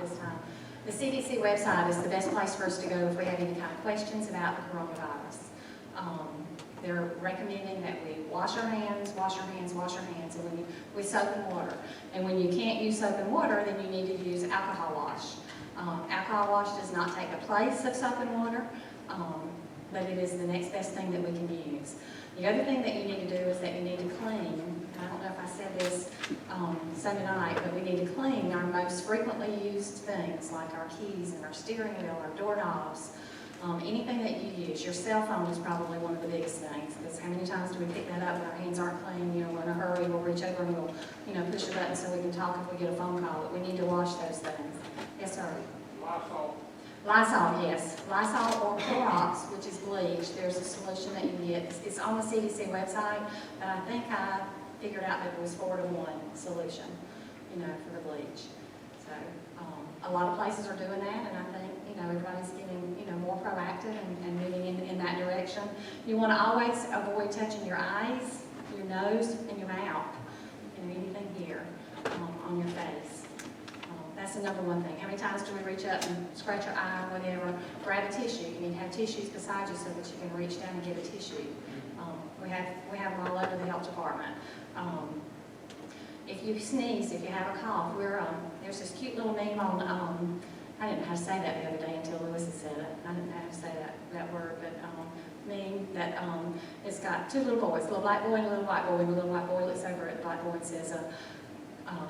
this time. The CDC website is the best place for us to go if we have any kind of questions about the coronavirus. They're recommending that we wash our hands, and with soap and water. And when you can't use soap and water, then you need to use alcohol wash. Alcohol wash does not take the place of soap and water, but it is the next best thing that we can use. The other thing that you need to do is that you need to clean. I don't know if I said this Sunday night, but we need to clean our most frequently used things like our keys and our steering wheel, our doorknobs, anything that you use. Your cell phone is probably one of the biggest things, because how many times do we pick that up and our hands aren't clean? You know, we're in a hurry, we'll reach over and we'll, push a button so we can talk if we get a phone call. But we need to wash those things. Yes, sir. Lysol, yes. Lysol or Clorox, which is bleach. There's a solution that you can get. It's on the CDC website, but I think I figured out that it was 4-to-1 solution, for the bleach. So a lot of places are doing that, and I think, everybody's getting, more proactive and moving in that direction. You want to always avoid touching your eyes, your nose, and your mouth, anything here on your face. That's the number one thing. How many times do we reach up and scratch your eye, whatever? Grab a tissue. You need to have tissues beside you so that you can reach down and get a tissue. We have them all over the health department. If you sneeze, if you have a cough, there's this cute little meme on, I didn't know how to say that the other day until Lewis had said it. I didn't know how to say that word, but meme that it's got two little boys, a little black boy and a little white boy, and the little white boy looks over at the black boy and says,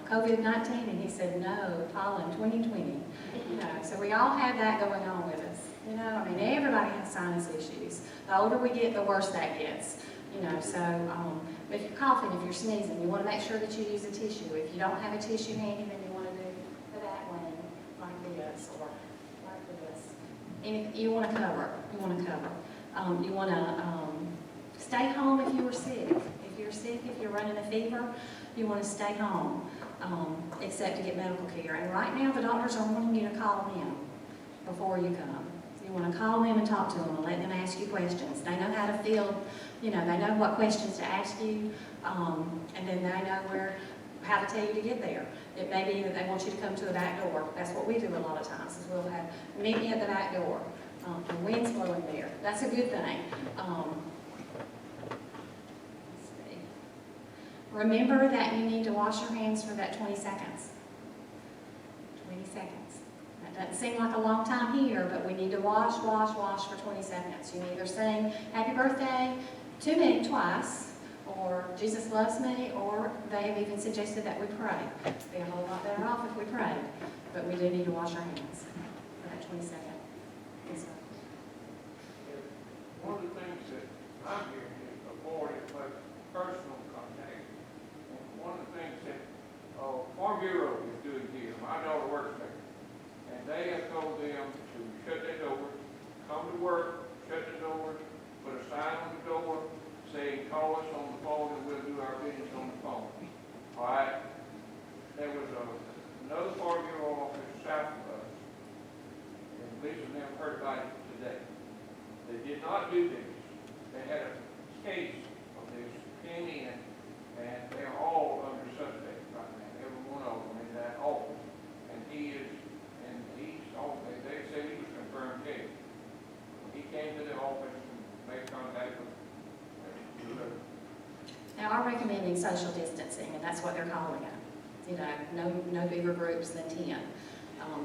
COVID-19, and he said, no, pollen 2020. So we all have that going on with us. Everybody has sinus issues. The older we get, the worse that gets. But if you're coughing, if you're sneezing, you want to make sure that you use a tissue. If you don't have a tissue handy, then you want to do the back way, like this, or like this. And you want to cover. You want to stay home if you are sick. If you're sick, if you're running a fever, you want to stay home, except to get medical care. And right now, the doctors are wanting you to call them before you come. You want to call them and talk to them and let them ask you questions. They know how to field, they know what questions to ask you, and then they know how to tell you to get there. It may be that they want you to come to the back door. That's what we do a lot of times, is we'll have, meet me at the back door. The wind's blowing there. That's a good thing. Remember that you need to wash your hands for that 20 seconds. 20 seconds. That doesn't seem like a long time here, but we need to wash for 20 seconds. You either sing happy birthday to me twice, or Jesus loves me, or they have even suggested that we pray. It'd be a whole lot better off if we prayed, but we do need to wash our hands for that 20 seconds. Yes, sir. One of the things that I'm hearing is avoid personal contact. One of the things that Farm Bureau is doing here, my daughter works there, and they have told them to shut their doors, come to work, shut the doors, put a sign on the door saying, call us on the phone and we'll do our business on the phone. All right? There was another Farm Bureau office south of us, and Lisa never heard about it today. They did not do this. They had a case of this came in, and they're all under suspect right now, every one of them in that office. And he's they said he was confirmed case. He came to the office and made contact with them. Now, I'm recommending social distancing, and that's what they're calling it. No bigger groups than 10.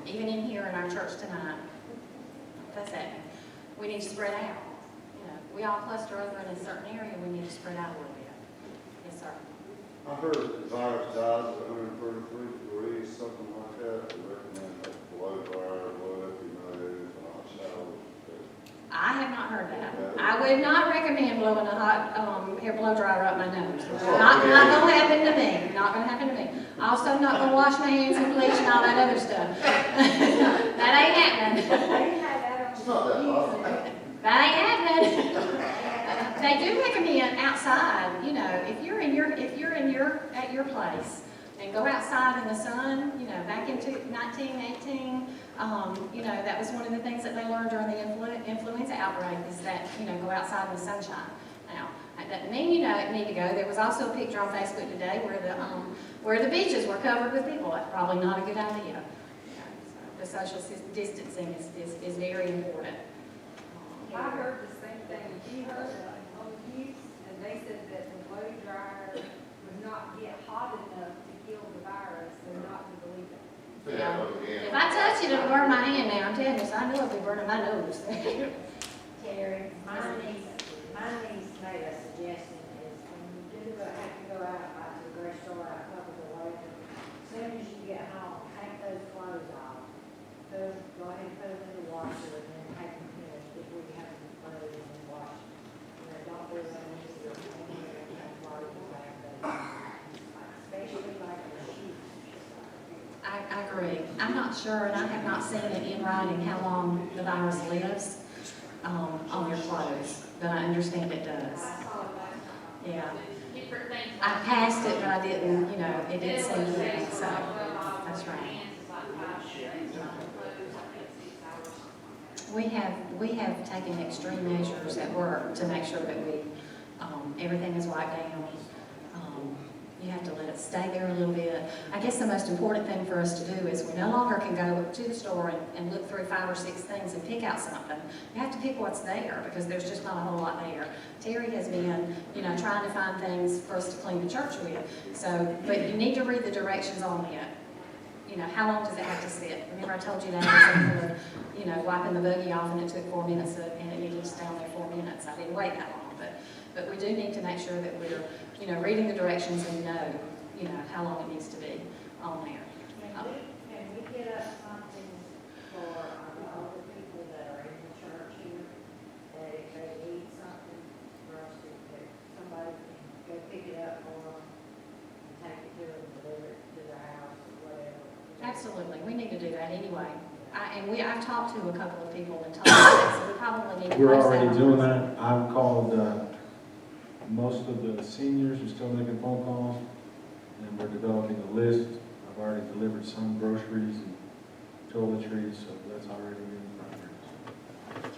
Even in here in our church tonight, that's happening. We need to spread out. We all cluster over in a certain area, we need to spread out a little bit. Yes, sir. I heard the virus dies at 133 degrees, something like that. They recommend like blow dryer, blow up your nose, and hot showers. I have not heard that. I would not recommend blowing a hot hair blow dryer up my nose. Not going to happen to me. Not going to happen to me. Also, not going to wash my hands with bleach and all that other stuff. That ain't happening. It's not that hot. That ain't happening. They do recommend outside. If you're at your place and go outside in the sun. Back in 1918, that was one of the things that they learned during the influenza outbreak is that go outside in the sunshine. Now, that doesn't mean you need to go. There was also a picture on Facebook today where the beaches were covered with people. That's probably not a good idea. So the social distancing is very important. I heard the same thing you heard on the news, and they said that the blow dryer would not get hot enough to kill the virus, they're not to believe it. Yeah. If I touch it, it'll burn my hand now, I'm telling you, so I know it'll be burning my nose. Terry, my niece made a suggestion is when you do have to go out like the grocery store, a couple of ways, as soon as you get home, take those clothes off. Go ahead and put them in the washer and then take them, before you have them clothes and then wash. Don't do that easier. Especially like the shoes. I agree. I'm not sure, and I have not seen it in writing how long the virus lives on your clothes, but I understand it does. Yeah. I passed it, but I didn't, it didn't seem to me, so that's right. We have taken extreme measures at work to make sure that everything is wiped down. You have to let it stay there a little bit. I guess the most important thing for us to do is we no longer can go to the store and look through 5 or 6 things and pick out something. You have to pick what's there because there's just not a whole lot there. Terry has been, trying to find things for us to clean the church with. So, but you need to read the directions on it. How long does it have to sit? Remember I told you that example of, wiping the buggy off and it took 4 minutes and it needed to stay on there 4 minutes. I didn't wait that long, but we do need to make sure that we're, reading the directions and know, how long it needs to be on there. Can we get up something for all the people that are in the church here, that if they need something for us to, that somebody can go pick it up for them and take it to them, deliver it to their house or whatever? Absolutely, we need to do that anyway. I've talked to a couple of people and told them that, so we probably need to. We're post already on doing Facebook. that. I've called most of the seniors are still making phone calls, and we're developing a list. I've already delivered some groceries and toiletries, so that's already in progress.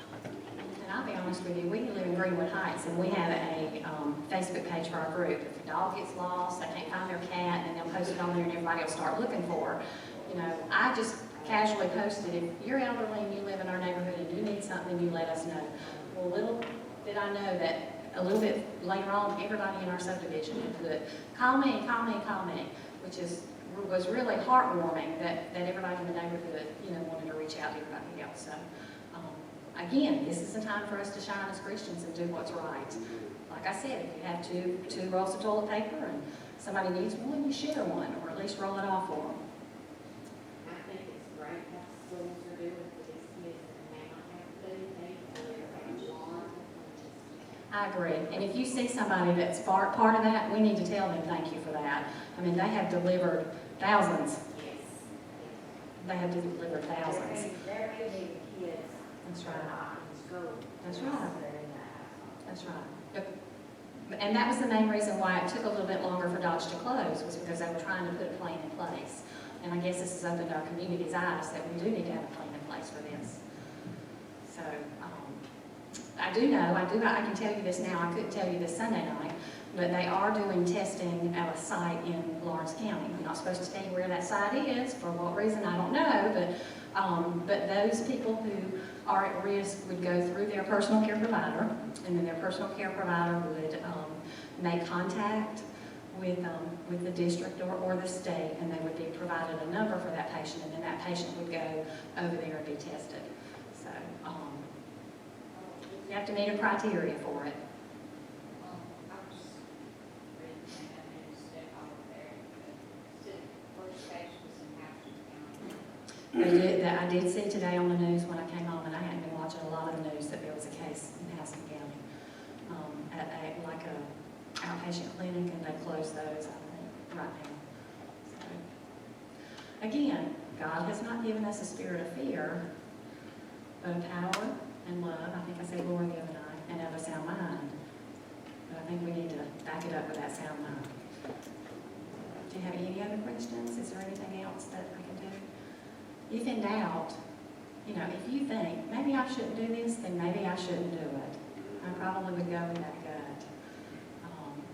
And I'll be honest with you, we live in Greenwood Heights, and we have a Facebook page for our group. If a dog gets lost, they can't find their cat, and they'll post it on there, and everybody will start looking for it. I just casually posted, if you're elderly and you live in our neighborhood and you need something, you let us know. Well, little did I know that a little bit later on, everybody in our subdivision had put, call me, call me, call me, which was really heartwarming that everybody in the neighborhood, wanted to reach out to everybody else. So, again, this is the time for us to shine as Christians and do what's right. Like I said, if you have two rolls of toilet paper and somebody needs one, you share one, or at least roll it off for them. I think it's great what schools are doing for these kids that may not have food, they want. I agree. And if you see somebody that's part of that, we need to tell them thank you for that. I mean, they have delivered thousands. Yes. They have delivered thousands. They're giving kids. That's right. In school. That's right. They're in the house. That's right. And that was the main reason why it took a little bit longer for Dodge to close, was because they were trying to put a plan in place. And I guess this has opened our community's eyes that we do need to have a plan in place for this. So, I do know, I can tell you this now, I couldn't tell you this Sunday night, but they are doing testing at a site in Lawrence County. I'm not supposed to tell you where that site is, for what reason, I don't know, but those people who are at risk would go through their personal care provider, and then their personal care provider would make contact with the district or the state, and they would be provided a number for that patient, and then that patient would go over there and be tested. So, you have to meet a criteria for it. I did see today on the news when I came home, and I hadn't been watching a lot of the news, that there was a case in Houston County at like a outpatient clinic, and they closed those, I think, right now. So, again, God has not given us a spirit of fear, but of power and love. I think I said Lord the other night, and of a sound mind. But I think we need to back it up with that sound mind. Do you have any other questions? Is there anything else that I can do? If in doubt, if you think, maybe I shouldn't do this, then maybe I shouldn't do it. I probably would go with that gut.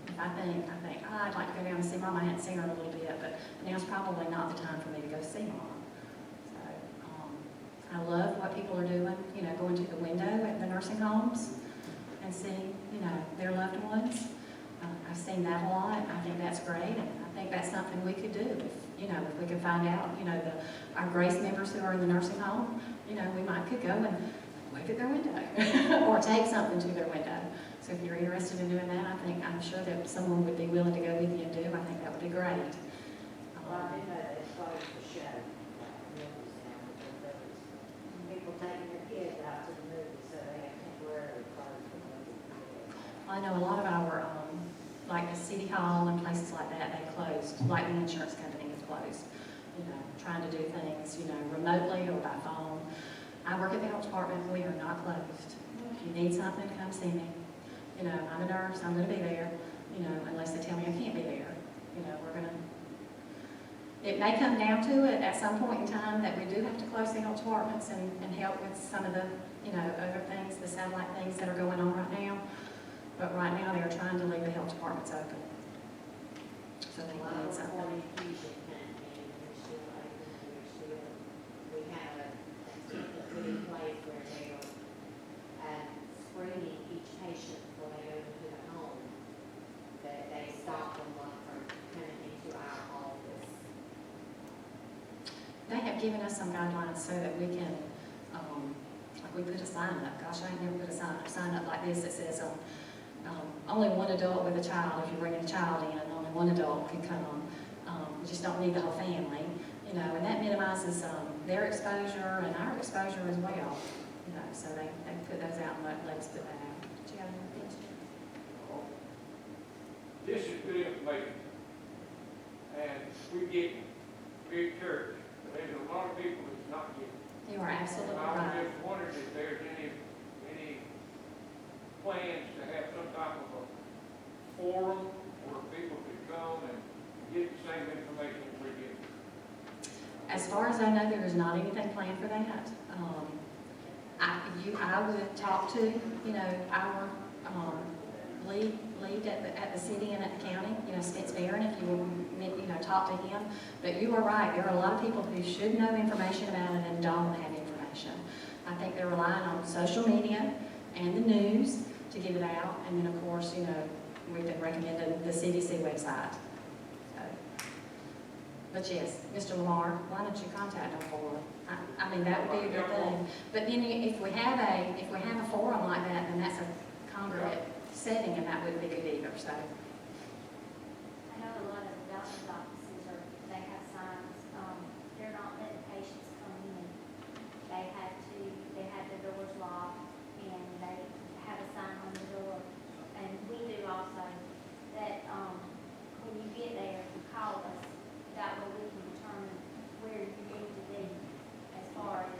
If I think, I'd like to go down and see Mom. I hadn't seen her in a little bit, but now's probably not the time for me to go see Mom. So, going to the window at the nursing homes and seeing, their loved ones. I've seen that a lot. I think that's great, and I think that's something we could do if we could find out, our GRACE members who are in the nursing home, we might could go and wave at their window or take something to their window. So if you're interested in doing that, I'm sure that someone would be willing to go with you and do. I think that would be great. Well, I do know that it's closed the show, movies now, because there was people taking their kids out to the movies, so they have temporarily closed the movie. I know a lot of our, like the city hall and places like that, they closed, like the insurance company is closed, trying to do things, remotely or by phone. I work at the health department, we are not closed. If you need something, come see me. I'm a nurse, I'm gonna be there, unless they tell me I can't be there. It may come down to it at some point in time that we do have to close the health departments and help with some of the, other things, the satellite things that are going on right now. But right now, they're trying to leave the health departments open. So they need something. We have a ticket put in place where they are screening each patient before they go into the home, that they stop them from coming into our office. They have given us some guidelines so that we can, like we put a sign up. Gosh, I ain't never put a sign up like this that says, only one adult with a child. If you're bringing a child in, only one adult can come. We just don't need the whole family, and that minimizes their exposure and our exposure as well. So they put those out and let us put that out. Did you have any questions? This is good information. And we get big church, but there's a lot of people that's not getting. You are absolutely I was right. just wondering if there's any plans to have some type of a forum where people could come and get the same information that we're getting. As far as I know, there is not anything planned for that. I would talk to, our lead at the city and at the county, Spence Barron, if you will, talk to him. But you are right, there are a lot of people who should know information about it and don't have information. I think they're relying on social media and the news to get it out. And then, of course, we've been recommending the CDC website. But yes, Mr. Lamar, why don't you contact them for? I mean, that would be a good thing. But then if we have a forum like that, then that's a congregate setting, and that wouldn't be good either. So I know a lot of the doctor's offices they have signs, they're not letting patients come in. They have the doors locked, and they have a sign on the door. And we do also, that, when you get there, you call us. That way we can determine where you need to be as far as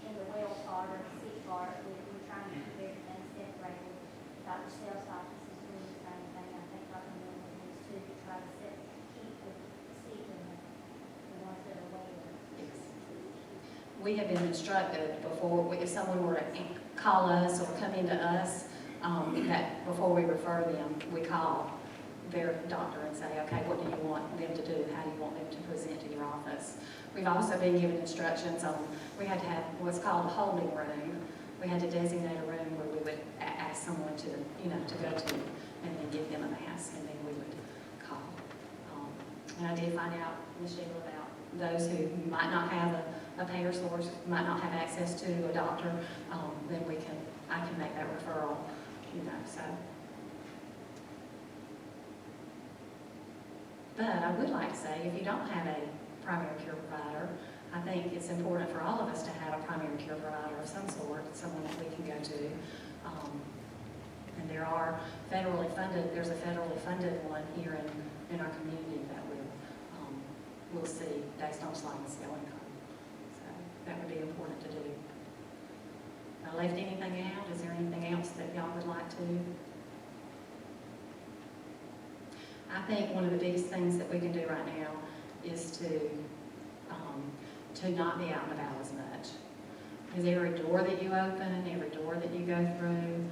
in the well part or the sick part. We're trying to keep everything separated. Dr. Sells' office is doing the same thing. I think Dr. Miller is too, to try to keep the sick and the ones that are well. we have been instructed before, if someone were to call us or come into us, that before we refer them, we call their doctor and say, okay, what do you want them to do? How do you want them to present to your office? We've also been given instructions on, we had to have what's called a holding room. We had to designate a room where we would ask someone to, to go to and then give them a mask, and then we would call. And I did find out, Ms. Sheila, about those who might not have a payer source, might not have access to a doctor, then I can make that referral, so. But I would like to say, if you don't have a primary care provider, I think it's important for all of us to have a primary care provider of some sort, someone that we can go to. And there are there's a federally funded one here in our community that we'll see based on sliding scale income. So that would be important to do. I left anything out? Is there anything else that y'all would like to? I think one of the biggest things that we can do right now is to not be out and about as much. Because every door that you open, every door that you go through,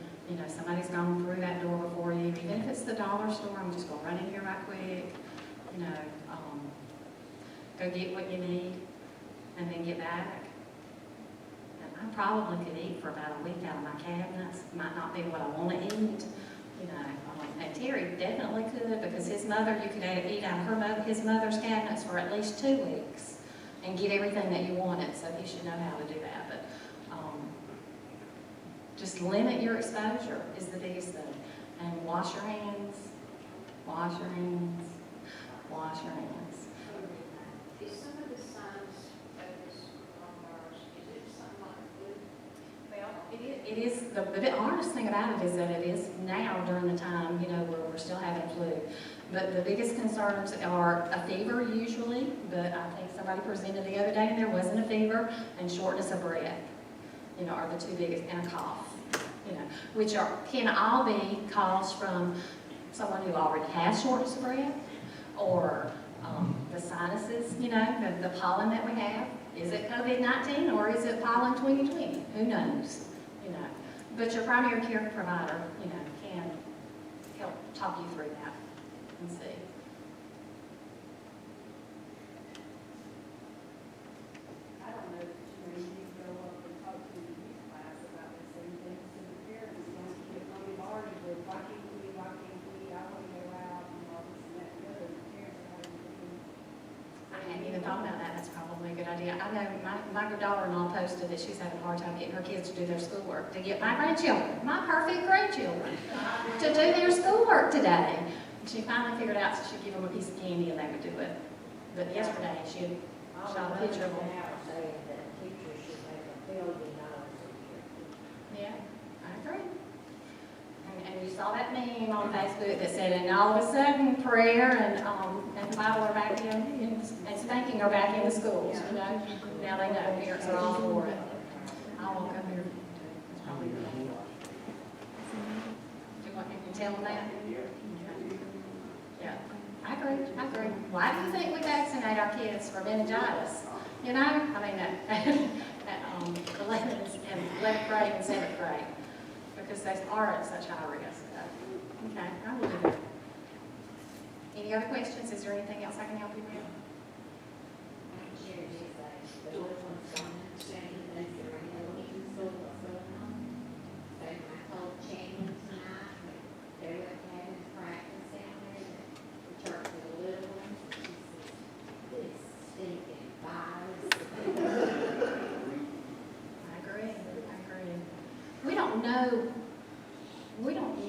somebody's gone through that door before you. Even if it's the dollar store, I'm just going to run in here right quick, go get what you need, and then get back. And I probably could eat for about a week out of my cabinets. Might not be what I want to eat, you know. And Terry definitely could, because his mother, you could eat out of his mother's cabinets for at least 2 weeks and get everything that you wanted, so he should know how to do that. But just limit your exposure is the biggest thing. And wash your hands, wash your hands, wash your hands. Is some of the signs of this coronavirus, is it something like flu? Well, it is, the honest thing about it is that it is now during the time, you know, where we're still having flu. But the biggest concerns are a fever usually, but I think somebody presented the other day and there wasn't a fever, and shortness of breath, you know, are the two biggest, and a cough, you know, which can all be caused from someone who already has shortness of breath, or the sinuses, you know, the pollen that we have. Is it COVID-19 or is it pollen 2020? Who knows, you know. But your primary care provider, you know, can help talk you through that and see. I don't know, you need to go up and talk to the youth class about the same things to the parents. Don't get really large with why can't we, I want to go out, and all this and that and the other. The parents are having to I hadn't even thought about that. That's probably a good idea. I know my daughter-in-law posted that she's having a hard time getting her kids to do their schoolwork, to get my grandchildren, my perfect grandchildren, to do their schoolwork today. And she finally figured out that she'd give them a piece of candy and they would do it. But yesterday, she had shot a picture of them. Now saying that teachers should make $1 billion a year. Yeah, I agree. And you saw that meme on Facebook that said, and all of a sudden, prayer and Bible are back in, and spanking are back in the schools, you know? Now they know, parents are all for it. I won't come here. It's probably your thing. Do you want me to tell them that? Yeah, I agree. Why do you think we vaccinate our kids for meningitis? You know, I mean, at 11th grade and 7th grade, because they are at such high risk. Okay, I will do that. Any other questions? Is there anything else I can help you with? The little one's gone and saying that they're in the so I told Chandler tonight, they were having practice down there, the church for the little ones, she says, this stinking virus. I agree. We don't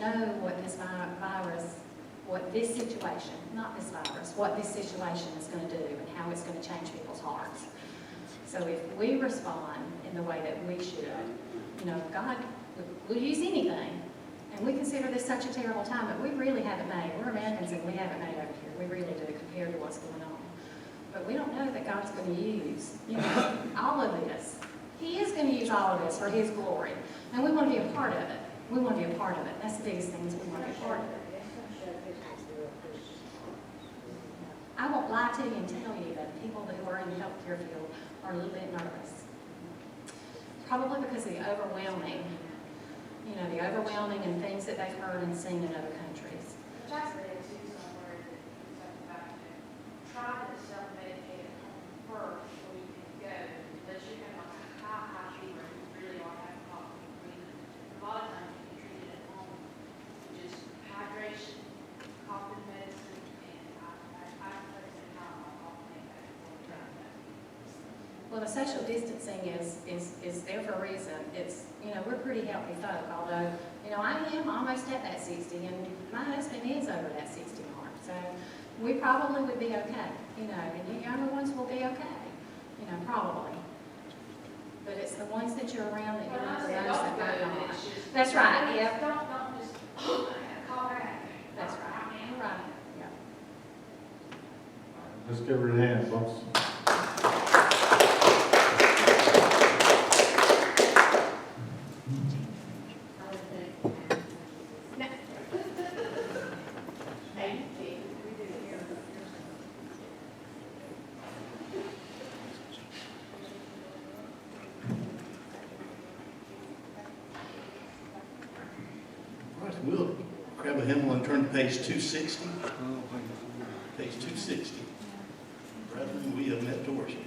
know what this virus, what this situation, not this virus, what this situation is going to do and how it's going to change people's hearts. So if we respond in the way that we should, you know, God will use anything. And we consider this such a terrible time, but we really haven't made, we're Americans and we haven't made over here. We really do compared to what's going on. But we don't know that God's going to use, you know, all of this. He is going to use all of this for His glory. And we want to be a part of it. We want to be a part of it. That's the biggest thing is we want to be a part of it. I won't lie to you and tell you that people who are in the healthcare field are a little bit nervous. Probably because of the overwhelming and things that they've heard and seen in other countries. Which I read too somewhere that something about try to self-medicate at home first before you can go, unless you have like a high fever, you really are having cough and breathing. A lot of times you can treat it at home, just hydration, coughing medicine, and I personally how I often make that before we try that. Well, the social distancing is there for a reason. It's, you know, we're pretty healthy folk, although, you know, I am almost at that 60, and my husband is over that 60 mark. So we probably would be okay, you know, and you younger ones will be okay, you know, probably. But it's the ones that you're around that you When I know the say most don't that go, might not. it's just. That's right, yeah. Don't just, call back. That's right, you're right, yeah. Let's give her a hand, folks. All right, we'll grab a hymnal and turn to page 260. Page 260. Brethren, we have met to worship.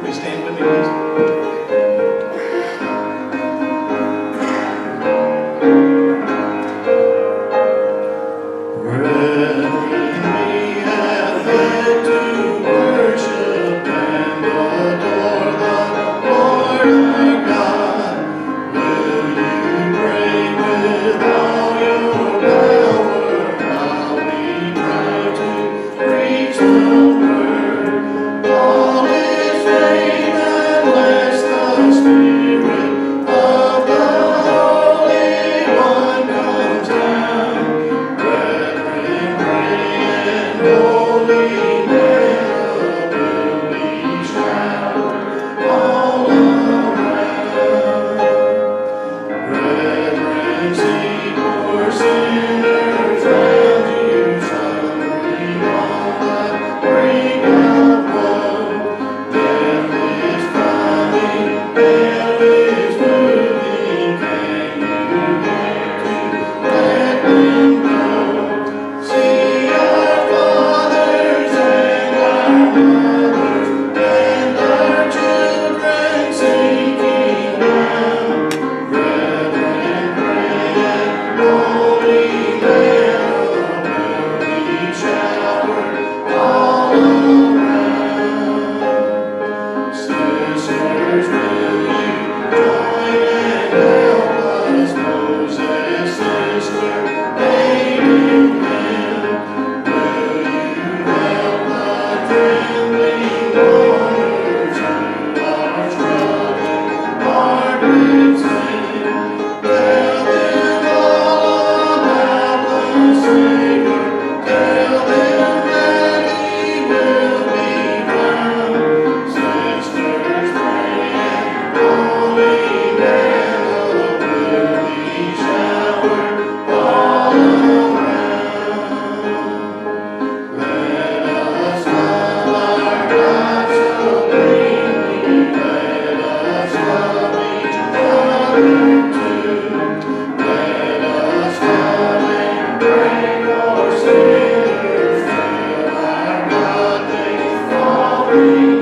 Will you stand with me, please? Brethren, we have fled to worship and adore the Lord our God. Will you pray with all your power while we try to preach the word? All is vain unless the Spirit of the Holy One comes down. Brethren, pray and holy manna will be showered all around. Brethren, see poor sinners round you, suffering on the brink of woe. Death is coming, hell is moving. Can you dare to let them go? See our fathers and our mothers and our children sinking down. Brethren, pray and holy manna will be showered all around. Sisters, will you join and help us? Moses' sister, made in him. Will you help the trembling mourners who are struggling hard with sin? Tell them all about the Savior. Tell them that He will be found. Sisters, pray and holy manna will be showered all around. Let us love our God supremely. Let us love each other too. Let us love and pray for sinners till our God may fall free.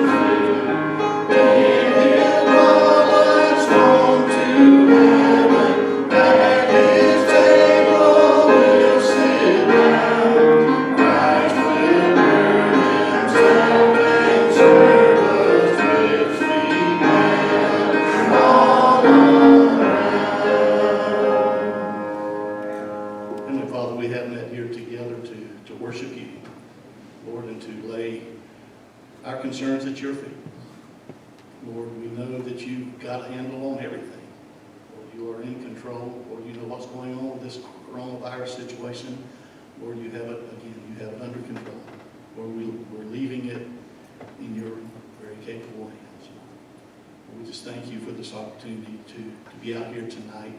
Then He'll call us home to heaven. At His table we'll sit down. Christ will burn Himself and serve us with sweet manna all around. Heavenly Father, we have met here together to worship You, Lord, and to lay our concerns at Your feet. Lord, we know that You've got a handle on everything. Lord, You are in control. Lord, You know what's going on with this coronavirus situation. Lord, You have it, again, You have it under control. Lord, we're leaving it in Your very capable hands. Lord, we just thank You for this opportunity to be out here tonight,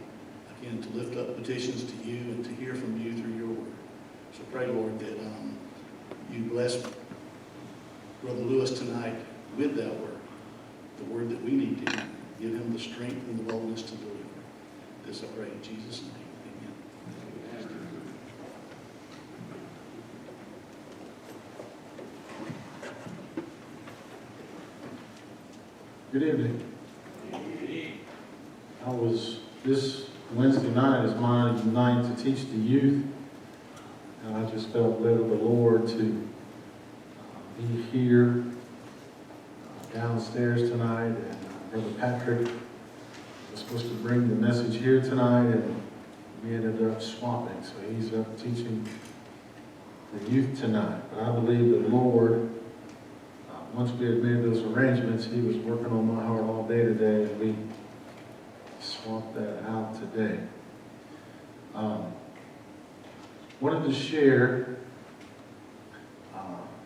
again, to lift up petitions to You and to hear from You through Your word. So pray, Lord, that You bless Brother Lewis tonight with that word, the word that we need to hear. Give him the strength and the boldness to deliver. This I pray in Jesus' name. Amen. Good evening. This Wednesday night is my night to teach the youth. And I just felt led of the Lord to be here downstairs tonight. And Brother Patrick was supposed to bring the message here tonight, and we ended up swapping. So he's up teaching the youth tonight. But I believe the Lord, once we had made those arrangements, He was working on my heart all day today, and we swapped that out today. Wanted to share,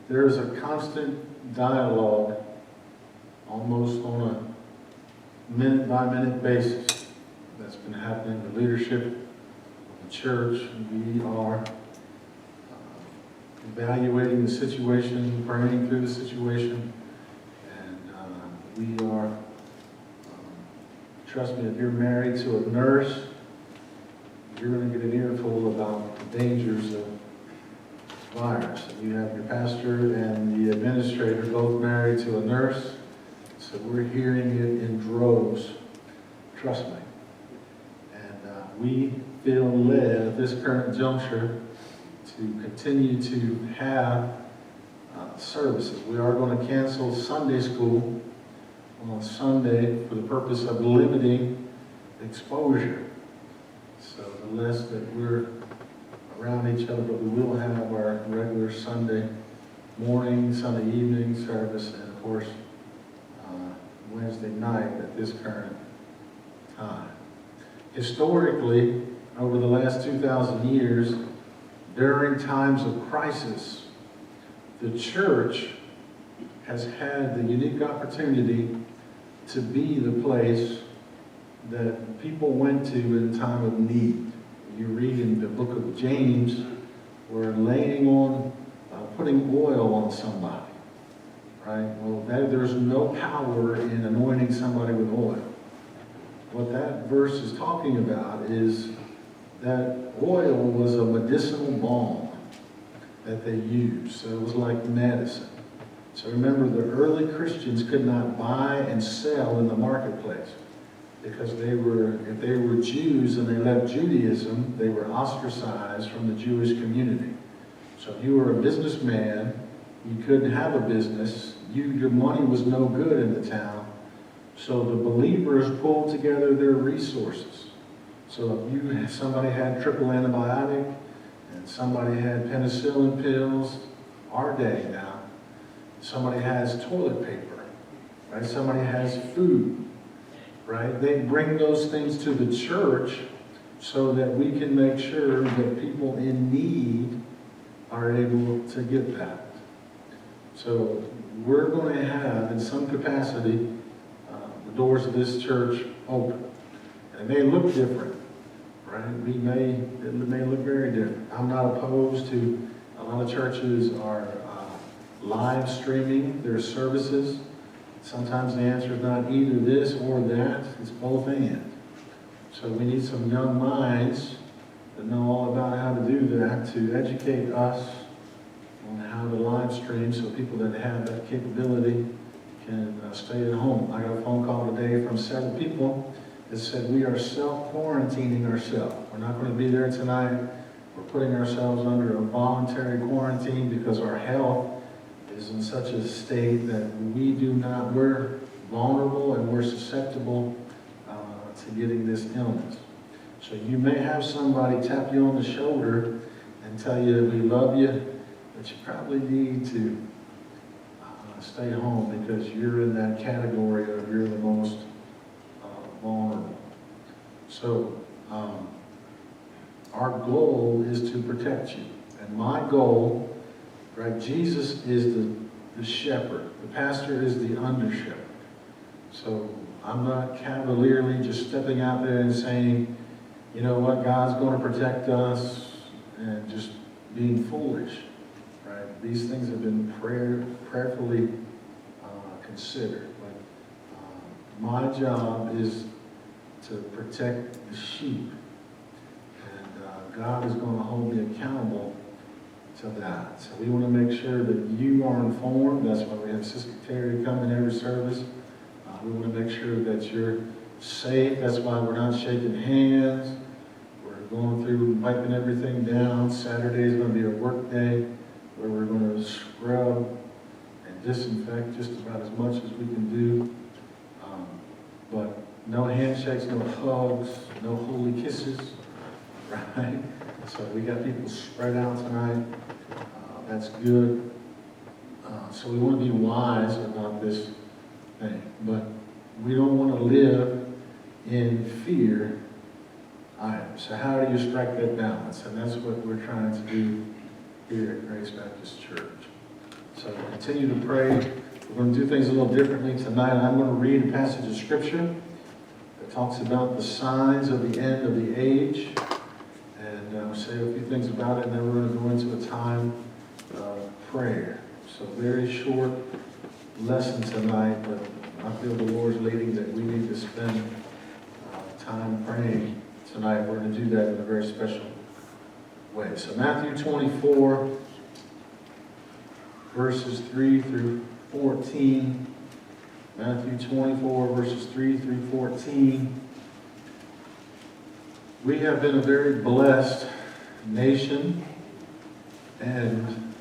there's a constant dialogue, almost on a minute-by-minute basis, that's been happening. The leadership of the church, we are evaluating the situation, praying through the situation, and we are, trust me, if you're married to a nurse, you're going to get an earful about the dangers of virus. You have your pastor and the administrator both married to a nurse, So we're hearing it in droves, trust me. And we feel led at this current juncture to continue to have services. We are going to cancel Sunday school on Sunday for the purpose of limiting exposure. So the less that we're around each other, but we will have our regular Sunday morning, Sunday evening service, and of course, Wednesday night at this current time. Historically, over the last 2,000 years, during times of crisis, the church has had the unique opportunity to be the place that people went to in time of need. You read in the book of James, where putting oil on somebody, right? Well, there's no power in anointing somebody with oil. What that verse is talking about is that oil was a medicinal balm that they used. So it was like medicine. So remember, the early Christians could not buy and sell in the marketplace because if they were Jews and they left Judaism, they were ostracized from the Jewish community. So if you were a businessman, you couldn't have a business. Your money was no good in the town. So the believers pulled together their resources. So if somebody had triple antibiotic and somebody had penicillin pills, our day now, somebody has toilet paper, right? Somebody has food, right? They bring those things to the church so that we can make sure that people in need are able to get that. So we're going to have, in some capacity, the doors of this church open. And they look different, right? It may look very different. I'm not opposed to, a lot of churches are live streaming their services. Sometimes the answer is not either this or that, it's both and. So we need some young minds that know all about how to do that, to educate us on how to live stream so people that have that capability can stay at home. I got a phone call today from several people that said we are self-quarantining ourselves. We're not going to be there tonight. We're putting ourselves under a voluntary quarantine because our health is in such a state that we're vulnerable and we're susceptible to getting this illness. So you may have somebody tap you on the shoulder and tell you we love you, but you probably need to stay home because you're in that category of you're the most vulnerable. So our goal is to protect you. And my goal, right, Jesus is the shepherd. The pastor is the under shepherd. So I'm not cavalierly just stepping out there and saying, you know what, God's going to protect us, and just being foolish, right? These things have been prayerfully considered. But my job is to protect the sheep, and God is going to hold me accountable to that. So we want to make sure that you are informed. That's why we have Sister Terry come in every service. We want to make sure that you're safe. That's why we're not shaking hands. We're going through wiping everything down. Saturday is going to be a work day where we're going to scrub and disinfect just about as much as we can do. But no handshakes, no hugs, no holy kisses, right? So we got people spread out tonight. That's good. So we want to be wise about this thing. But we don't want to live in fear either. So how do you strike that balance? And that's what we're trying to do here at Grace Baptist Church. So continue to pray. We're going to do things a little differently tonight. I'm going to read a passage of Scripture that talks about the signs of the end of the age. And say a few things about it, and then we're going to go into a time of prayer. So very short lesson tonight, but I feel the Lord's leading that we need to spend time praying tonight. We're going to do that in a very special way. So Matthew 24, verses 3 through 14. Matthew 24, verses 3 through 14. We have been a very blessed nation, and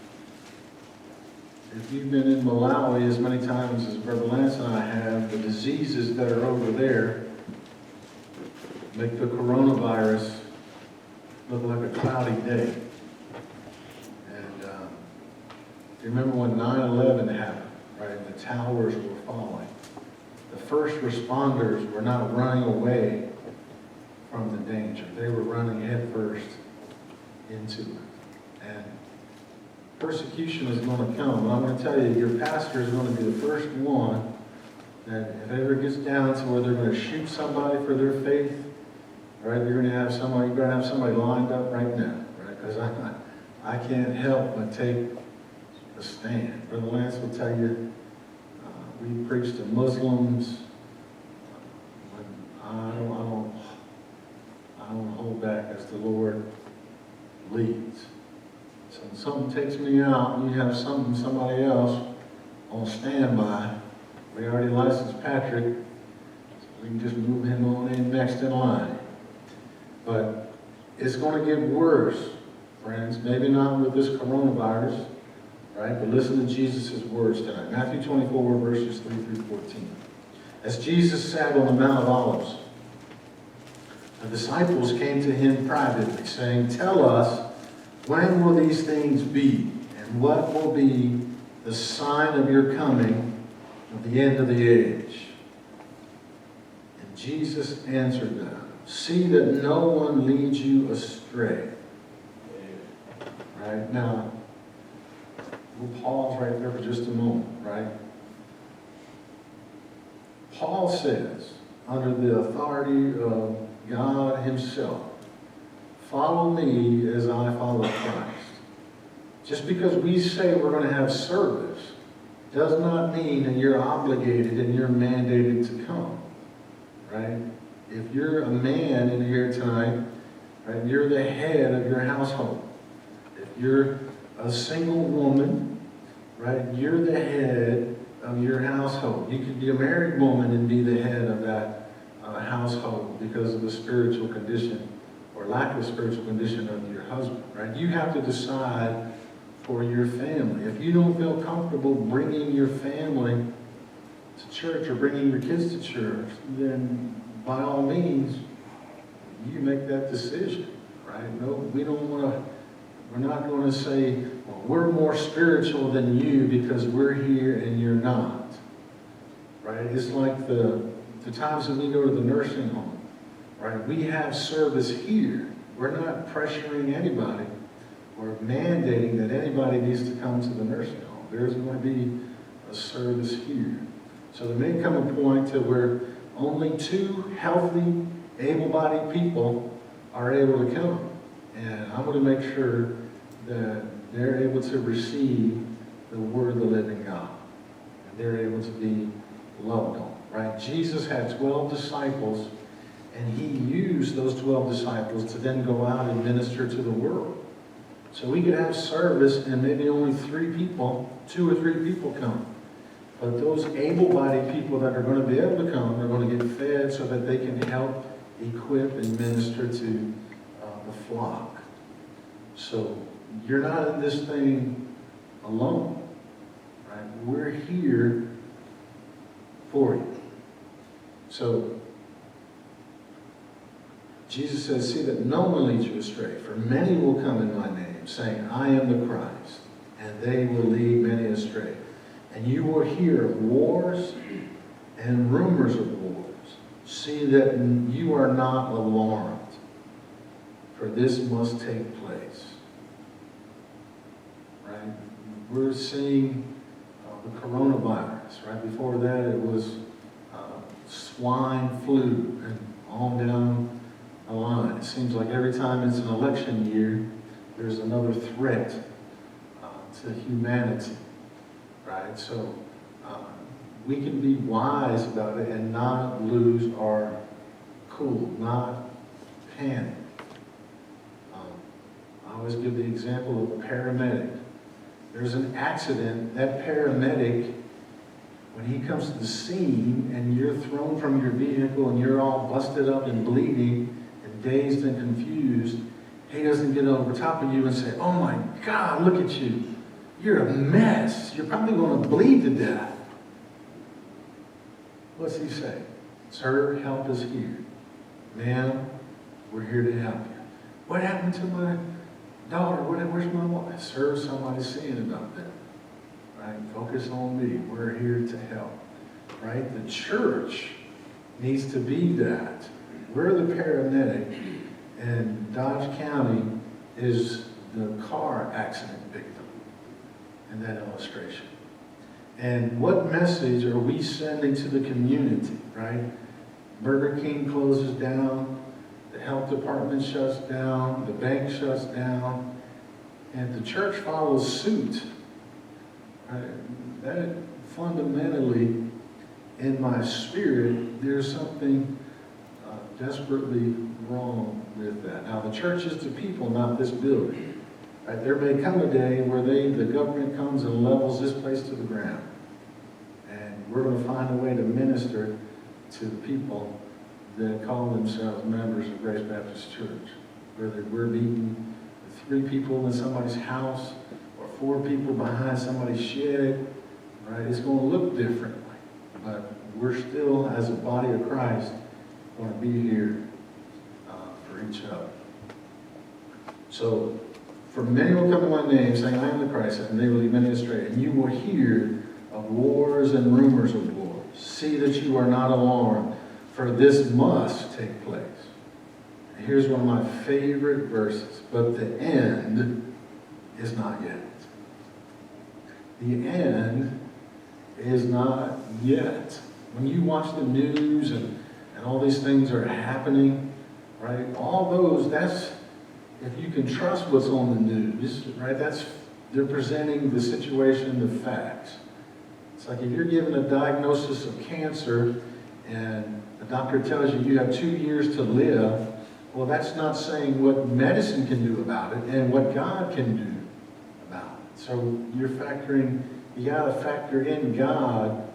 if you've been in Malawi as many times as Brother Lance and I have, the diseases that are over there make the coronavirus look like a cloudy day. And you remember when 9/11 happened, right? The towers were falling. The first responders were not running away from the danger. They were running headfirst into it. And persecution is going to come. But I'm going to tell you, your pastor is going to be the first one that if it ever gets down to where they're going to shoot somebody for their faith, right, you're going to have somebody lined up right now, right? Because I can't help but take a stand. Brother Lance will tell you, we preach to Muslims. I don't hold back as the Lord leads. So when something takes me out, and you have somebody else on standby. We already licensed Patrick, so we can just move him on in next in line. But it's going to get worse, friends. Maybe not with this coronavirus, right? But listen to Jesus' words tonight. Matthew 24, verses 3 through 14. As Jesus sat on the Mount of Olives, the disciples came to him privately, saying, "Tell us, when will these things be? And what will be the sign of your coming of the end of the age?" And Jesus answered them, "See that no one leads you astray." Right now, we'll pause right there for just a moment, right? Paul says, under the authority of God himself, "Follow me as I follow Christ." Just because we say we're going to have service does not mean that you're obligated and you're mandated to come, right? If you're a man in here tonight, right, you're the head of your household. If you're a single woman, right, you're the head of your household. You could be a married woman and be the head of that household because of the spiritual condition or lack of spiritual condition of your husband, right? You have to decide for your family. If you don't feel comfortable bringing your family to church or bringing your kids to church, then by all means, you make that decision, right? No, we're not going to say, well, we're more spiritual than you because we're here and you're not, right? It's like the times that we go to the nursing home, right? We have service here. We're not pressuring anybody or mandating that anybody needs to come to the nursing home. There's going to be a service here. So there may come a point to where only 2 healthy, able-bodied people are able to come. And I'm going to make sure that they're able to receive the word of the living God. And they're able to be loved on, right? Jesus had 12 disciples, and he used those 12 disciples to then go out and minister to the world. So we could have service and maybe only 3 people, 2 or 3 people come. But those able-bodied people that are going to be able to come are going to get fed so that they can help equip and minister to the flock. So you're not in this thing alone, right? We're here for you. So Jesus says, "See that no one leads you astray, for many will come in my name, saying, I am the Christ, and they will lead many astray. And you will hear of wars and rumors of wars. See that you are not alarmed, for this must take place." Right? We're seeing the coronavirus. Right before that, it was swine flu, and on down the line. It seems like every time it's an election year, there's another threat to humanity. Right? So we can be wise about it and not lose our cool, not panic. I always give the example of a paramedic. There's an accident, that paramedic when he comes to the scene and you're thrown from your vehicle and you're all busted up and bleeding and dazed and confused, he doesn't get over top of you and say, oh my God, look at you. You're a mess. You're probably going to bleed to death. What's he say? Sir, help is here. Ma'am, we're here to help you. What happened to my daughter? Where's my wife? Sir, somebody's saying about that. Right? Focus on me. We're here to help. Right? The church needs to be that. We're the paramedic, and Dodge County is the car accident victim in that illustration. And what message are we sending to the community, right? Burger King closes down, the health department shuts down, the bank shuts down, and the church follows suit. Right? That fundamentally, in my spirit, there's something desperately wrong with that. Now, the church is the people, not this building. Right? There may come a day where the government comes and levels this place to the ground. And we're going to find a way to minister to the people that call themselves members of Grace Baptist Church. Whether we're meeting 3 people in somebody's house or 4 people behind somebody's shed, right? It's going to look differently. But we're still, as a body of Christ, going to be here for each other. So, for many will come in my name, saying, I am the Christ, and they will lead many astray. And you will hear of wars and rumors of wars. See that you are not alarmed, for this must take place. And here's one of my favorite verses. But the end is not yet. The end is not yet. When you watch the news and all these things are happening, right? All those, that's, if you can trust what's on the news, right? They're presenting the situation, the facts. It's like if you're given a diagnosis of cancer and the doctor tells you you have 2 years to live, well, that's not saying what medicine can do about it and what God can do about it. So you got to factor in God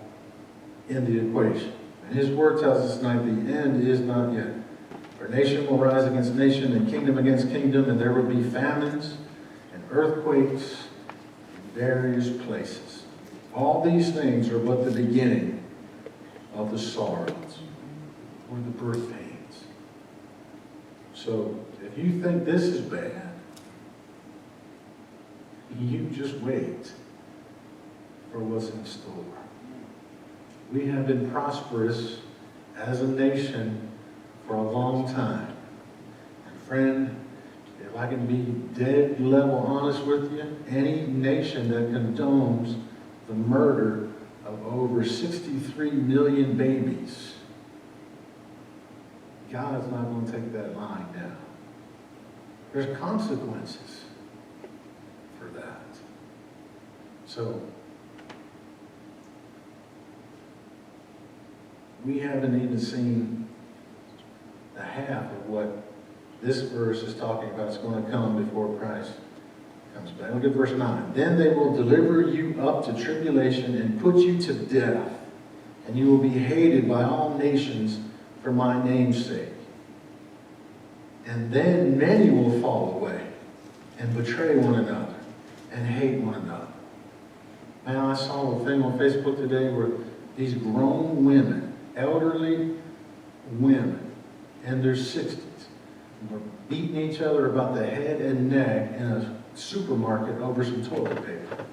in the equation. And his word tells us tonight the end is not yet. For nation will rise against nation and kingdom against kingdom, and there will be famines and earthquakes in various places. All these things are but the beginning of the sorrows or the birth pains. So if you think this is bad, you just wait for what's in store. We have been prosperous as a nation for a long time. And friend, if I can be dead level honest with you, any nation that condones the murder of over 63 million babies, God is not going to take that line down. There's consequences for that. So, we haven't even seen the half of what this verse is talking about. It's going to come before Christ comes back. Look at verse 9. Then they will deliver you up to tribulation and put you to death, and you will be hated by all nations for my name's sake. And then many will fall away and betray one another and hate one another. Now, I saw a thing on Facebook today where these grown women, elderly women in their 60s, were beating each other about the head and neck in a supermarket over some toilet paper.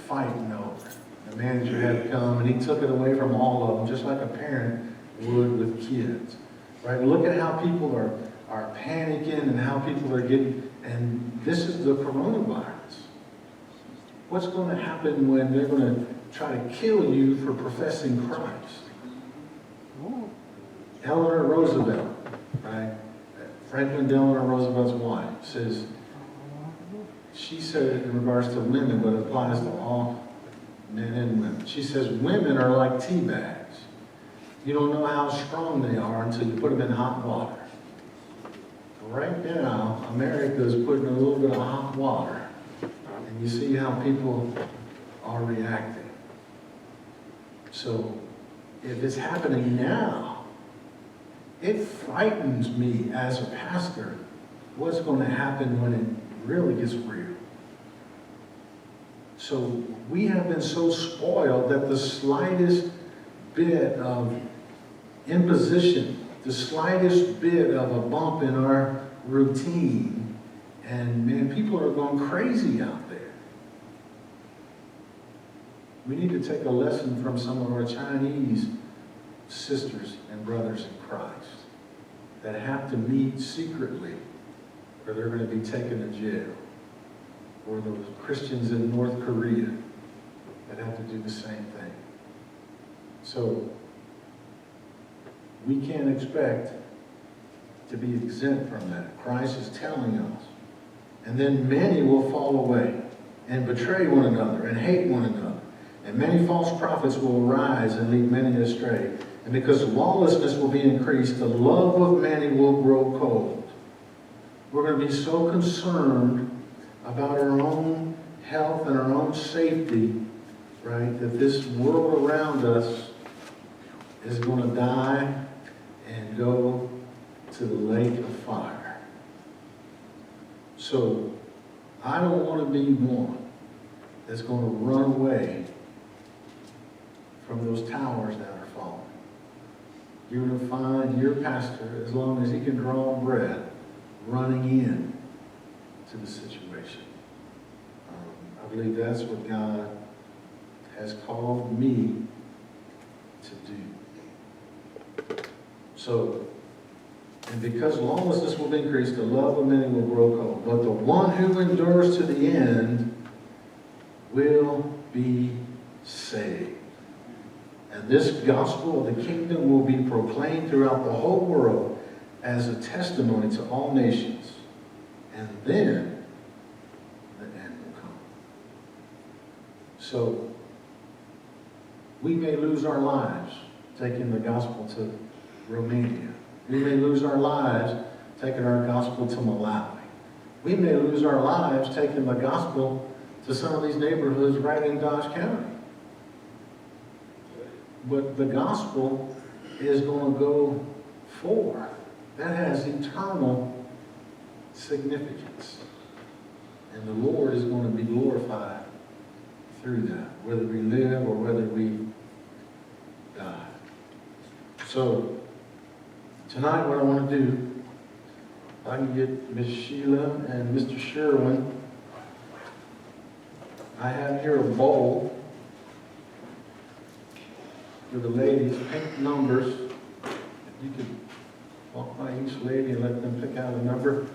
Fighting over it. The manager had to come and he took it away from all of them, just like a parent would with kids. Right? Look at how people are panicking and how people are getting, and this is the coronavirus. What's going to happen when they're going to try to kill you for professing Christ? Eleanor Roosevelt, right? Franklin Delano Roosevelt's wife she said in regards to women, but it applies to all men and women. She says, women are like tea bags. You don't know how strong they are until you put them in hot water. Right now, America is putting a little bit of hot water. And you see how people are reacting. So if it's happening now, it frightens me as a pastor what's going to happen when it really gets real. So we have been so spoiled that the slightest bit of imposition, the slightest bit of a bump in our routine, and man, people are going crazy out there. We need to take a lesson from some of our Chinese sisters and brothers in Christ that have to meet secretly or they're going to be taken to jail. Or those Christians in North Korea that have to do the same thing. So we can't expect to be exempt from that. Christ is telling us. And then many will fall away and betray one another and hate one another. And many false prophets will arise and lead many astray. And because lawlessness will be increased, the love of many will grow cold. We're going to be so concerned about our own health and our own safety, right, that this world around us is going to die and go to the lake of fire. So I don't want to be one that's going to run away from those towers that are falling. You're going to find your pastor, as long as he can draw breath, running in to the situation. I believe that's what God has called me to do. So, and because lawlessness will increase, the love of many will grow cold. But the one who endures to the end will be saved. And this gospel of the kingdom will be proclaimed throughout the whole world as a testimony to all nations. And then the end will come. So we may lose our lives taking the gospel to Romania. We may lose our lives taking our gospel to Malawi. We may lose our lives taking the gospel to some of these neighborhoods right in Dodge County. But the gospel is going to go forth. That has eternal significance. And the Lord is going to be glorified through that, whether we live or whether we die. So, tonight what I want to do, I can get Miss Sheila and Mr. Sherwin. I have here a bowl for the ladies, pink numbers. You could walk by each lady and let them pick out a number.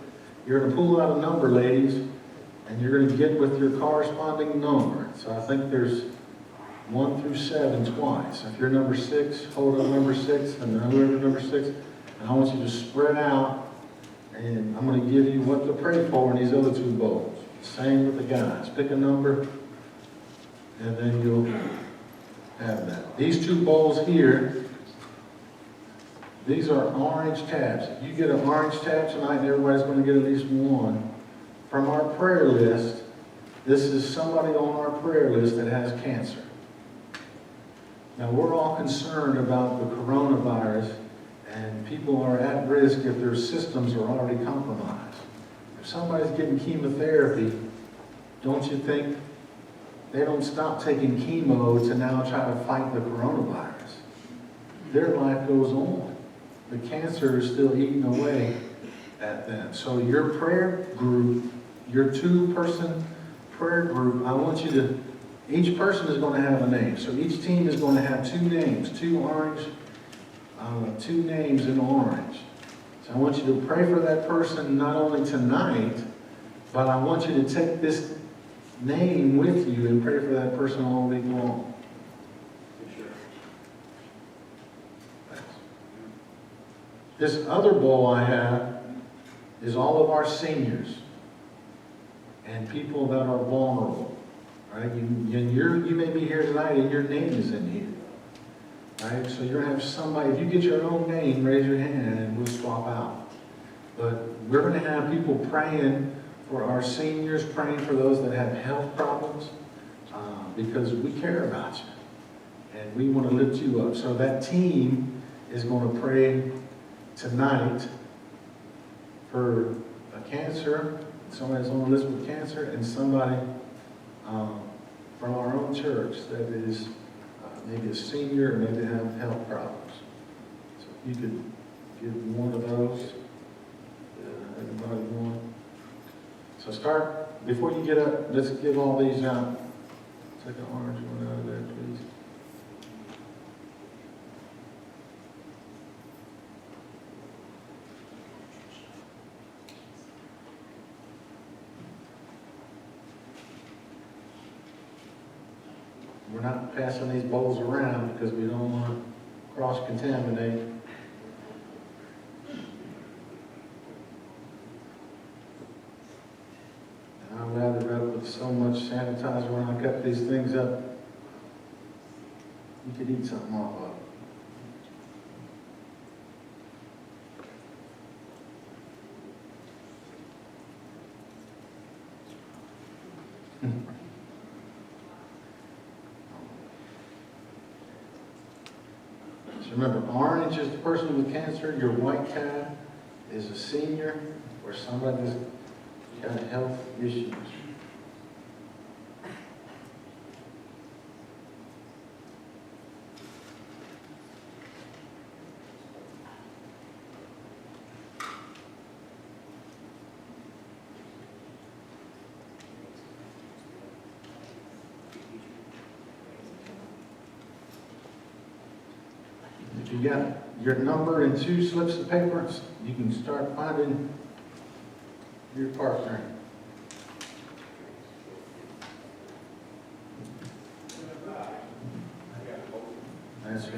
You're going to pull out a number, ladies, and you're going to get with your corresponding number. So I think there's 1 through 7 twice. If you're number 6, hold up number 6, and then whoever number 6, and I want you to spread out, and I'm going to give you what to pray for in these other 2 bowls. Same with the guys. Pick a number, and then you'll have that. These 2 bowls here, these are orange tabs. You get an orange tab tonight, and everybody's going to get at least one. From our prayer list, this is somebody on our prayer list that has cancer. Now, we're all concerned about the coronavirus, and people are at risk if their systems are already compromised. If somebody's getting chemotherapy, don't you think they don't stop taking chemo to now try to fight the coronavirus? Their life goes on. The cancer is still eating away at them. So your prayer group, your 2-person prayer group, I want you to, each person is going to have a name. So each team is going to have 2 names, 2 orange, 2 names in orange. So I want you to pray for that person not only tonight, but I want you to take this name with you and pray for that person all week long. This other bowl I have is all of our seniors and people that are vulnerable, right? You may be here tonight and your name is in here, right? So you're going to have somebody, if you get your own name, raise your hand and we'll swap out. But we're going to have people praying for our seniors, praying for those that have health problems. because we care about you. And we want to lift you up. So that team is going to pray tonight for a cancer, somebody that's on the list with cancer, and somebody from our own church that is maybe a senior or maybe have health problems. So if you could give one of those, everybody one. So start, before you get up, let's give all these out. Take an orange one out of there, please. We're not passing these bowls around because we don't want to cross-contaminate. And I'd rather up with so much sanitizer when I cut these things up. You could eat something off of it. So remember, orange is the person with cancer, your white tab is a senior or somebody that's got health issues. If you got your number and 2 slips of paper, you can start finding your partner. That's it.